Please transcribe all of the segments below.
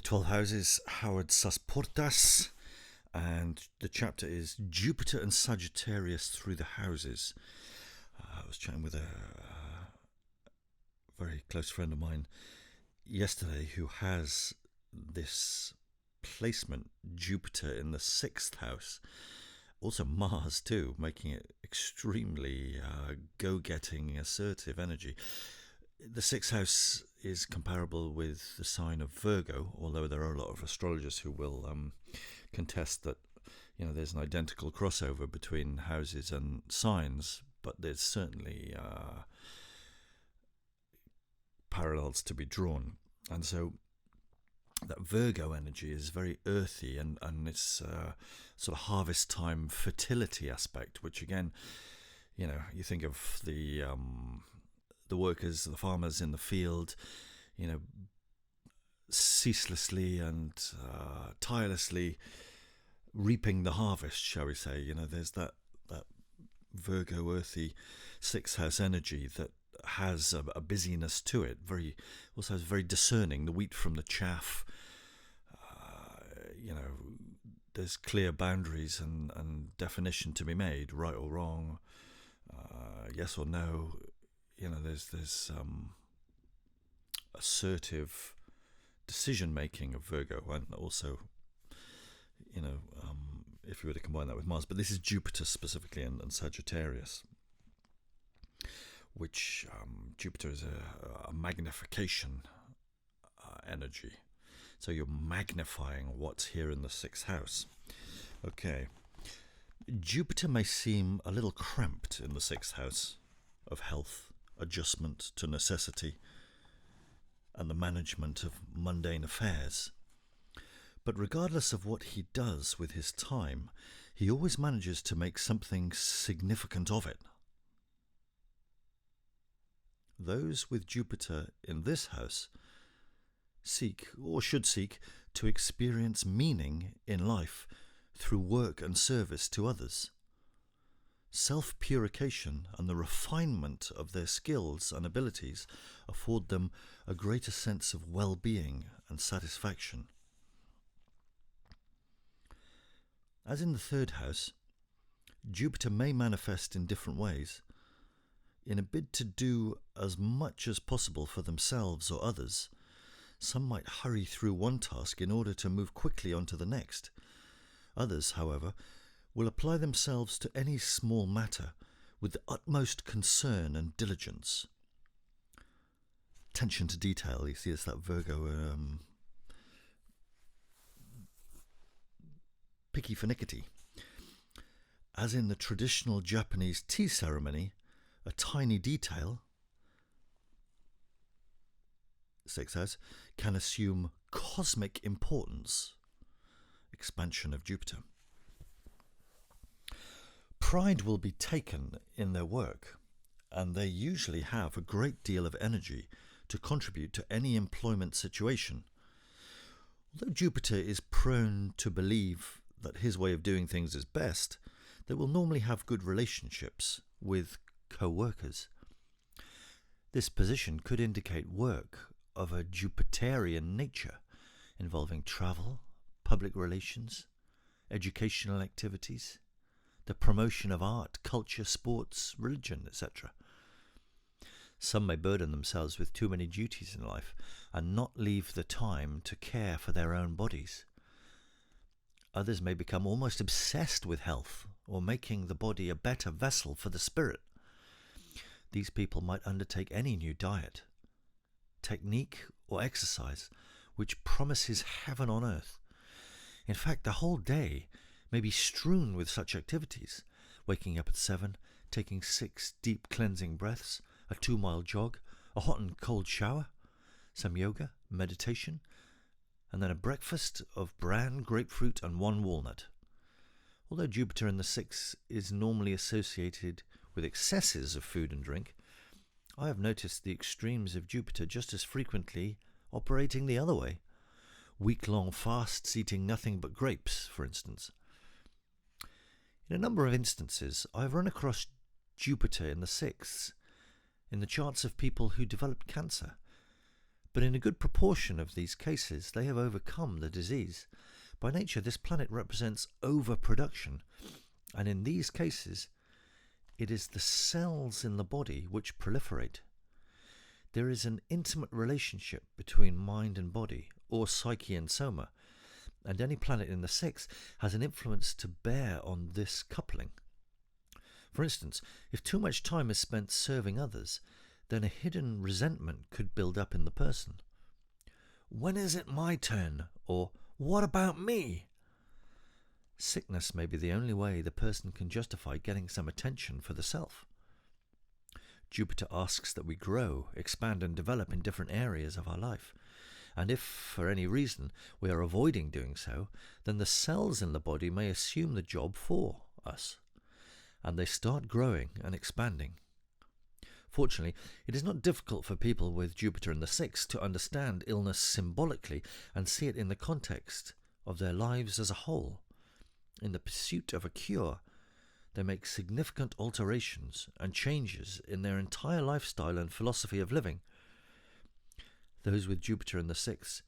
12 Houses, Howard Sasportas, and the chapter is Jupiter and Sagittarius through the houses. I was chatting with a very close friend of mine yesterday who has this placement, Jupiter in the 6th house, also Mars too, making it extremely go-getting, assertive energy. The 6th house is comparable with the sign of Virgo, although there are a lot of astrologers who will contest that there's an identical crossover between houses and signs, but there's certainly parallels to be drawn. And so that Virgo energy is very earthy, and it's sort of harvest time fertility aspect, which again, you think of the workers, the farmers in the field, ceaselessly and tirelessly reaping the harvest, shall we say. There's that Virgo earthy 6th house energy that has a busyness to it, also has very discerning, the wheat from the chaff. There's clear boundaries and definition to be made, right or wrong, yes or no. There's assertive decision making of Virgo, and also if you were to combine that with Mars, but this is Jupiter specifically and Sagittarius, which Jupiter is a magnification energy. So you're magnifying what's here in the 6th house. Okay. Jupiter may seem a little cramped in the 6th house of health, adjustment to necessity, and the management of mundane affairs. But regardless of what he does with his time, he always manages to make something significant of it. Those with Jupiter in this house seek, or should seek, to experience meaning in life through work and service to others. Self-purification and the refinement of their skills and abilities afford them a greater sense of well-being and satisfaction. As in the 3rd house, Jupiter may manifest in different ways. In a bid to do as much as possible for themselves or others, some might hurry through one task in order to move quickly on to the next. Others, however, will apply themselves to any small matter with the utmost concern and diligence. Attention to detail, you see, it's that Virgo picky finickety. As in the traditional Japanese tea ceremony, a tiny detail, 6th house, can assume cosmic importance. Expansion of Jupiter. Pride will be taken in their work, and they usually have a great deal of energy to contribute to any employment situation. Although Jupiter is prone to believe that his way of doing things is best, they will normally have good relationships with co-workers. This position could indicate work of a Jupiterian nature, involving travel, public relations, educational activities, the promotion of art, culture, sports, religion, etc. Some may burden themselves with too many duties in life and not leave the time to care for their own bodies. Others may become almost obsessed with health or making the body a better vessel for the spirit. These people might undertake any new diet, technique, or exercise which promises heaven on earth. In fact, the whole day may be strewn with such activities: waking up at 7, taking 6 deep cleansing breaths, a 2-mile jog, a hot and cold shower, some yoga, meditation, and then a breakfast of bran, grapefruit, and 1 walnut. Although Jupiter in the 6th is normally associated with excesses of food and drink, I have noticed the extremes of Jupiter just as frequently operating the other way. Week-long fasts eating nothing but grapes, for instance. In a number of instances, I have run across Jupiter in the 6th in the charts of people who developed cancer, But in a good proportion of these cases, they have overcome the disease. By nature, this planet represents overproduction, and in these cases, it is the cells in the body which proliferate. There is an intimate relationship between mind and body, or psyche and soma, and any planet in the sixth has an influence to bear on this coupling. For instance, if too much time is spent serving others, then a hidden resentment could build up in the person. When is it my turn? Or what about me? Sickness may be the only way the person can justify getting some attention for the self. Jupiter asks that we grow, expand and develop in different areas of our life. And if, for any reason, we are avoiding doing so, then the cells in the body may assume the job for us, and they start growing and expanding. Fortunately, it is not difficult for people with Jupiter in the sixth to understand illness symbolically and see it in the context of their lives as a whole. In the pursuit of a cure, they make significant alterations and changes in their entire lifestyle and philosophy of living. Those with Jupiter in the sixth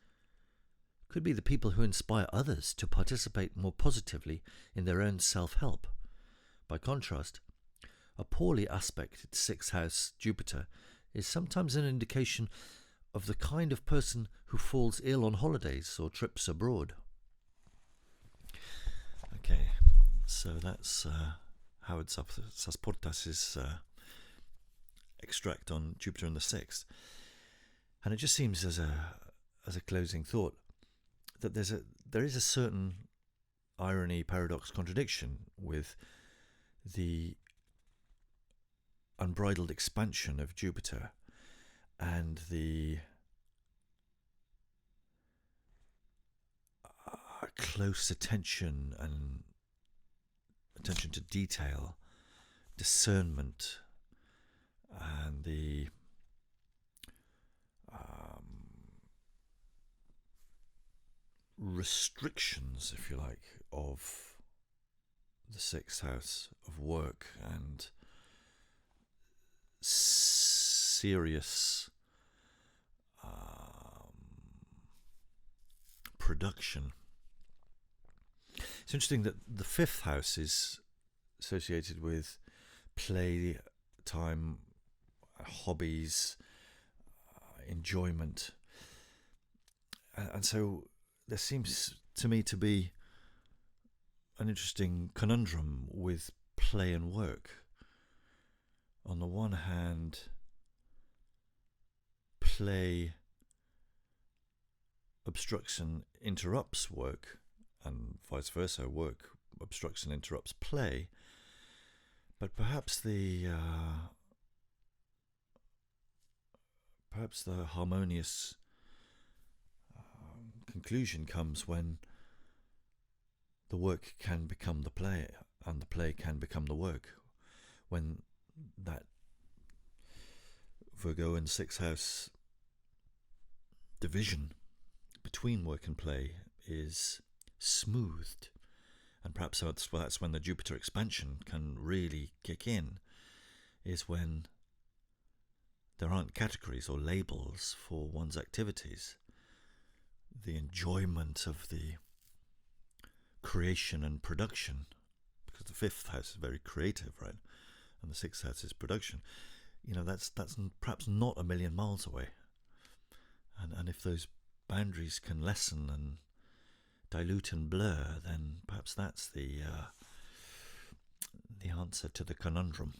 could be the people who inspire others to participate more positively in their own self-help. By contrast, a poorly aspected sixth house Jupiter is sometimes an indication of the kind of person who falls ill on holidays or trips abroad. Okay, so that's Howard Sasportas' extract on Jupiter in the sixth. And it just seems as a closing thought that there is a certain irony, paradox, contradiction with the unbridled expansion of Jupiter and the close attention to detail, discernment, and the restrictions, if you like, of the sixth house of work and serious production. It's interesting that the fifth house is associated with play time, hobbies, enjoyment, and so there seems to me to be an interesting conundrum with play and work. On the one hand, play obstruction interrupts work, and vice versa, work obstruction interrupts play. But perhaps the harmonious conclusion comes when the work can become the play and the play can become the work, when that Virgo and sixth house division between work and play is smoothed, and perhaps that's when the Jupiter expansion can really kick in, is when there aren't categories or labels for one's activities. The enjoyment of the creation and production, because the fifth house is very creative, right? And the sixth house is production. That's perhaps not a million miles away. And if those boundaries can lessen and dilute and blur, then perhaps that's the answer to the conundrum.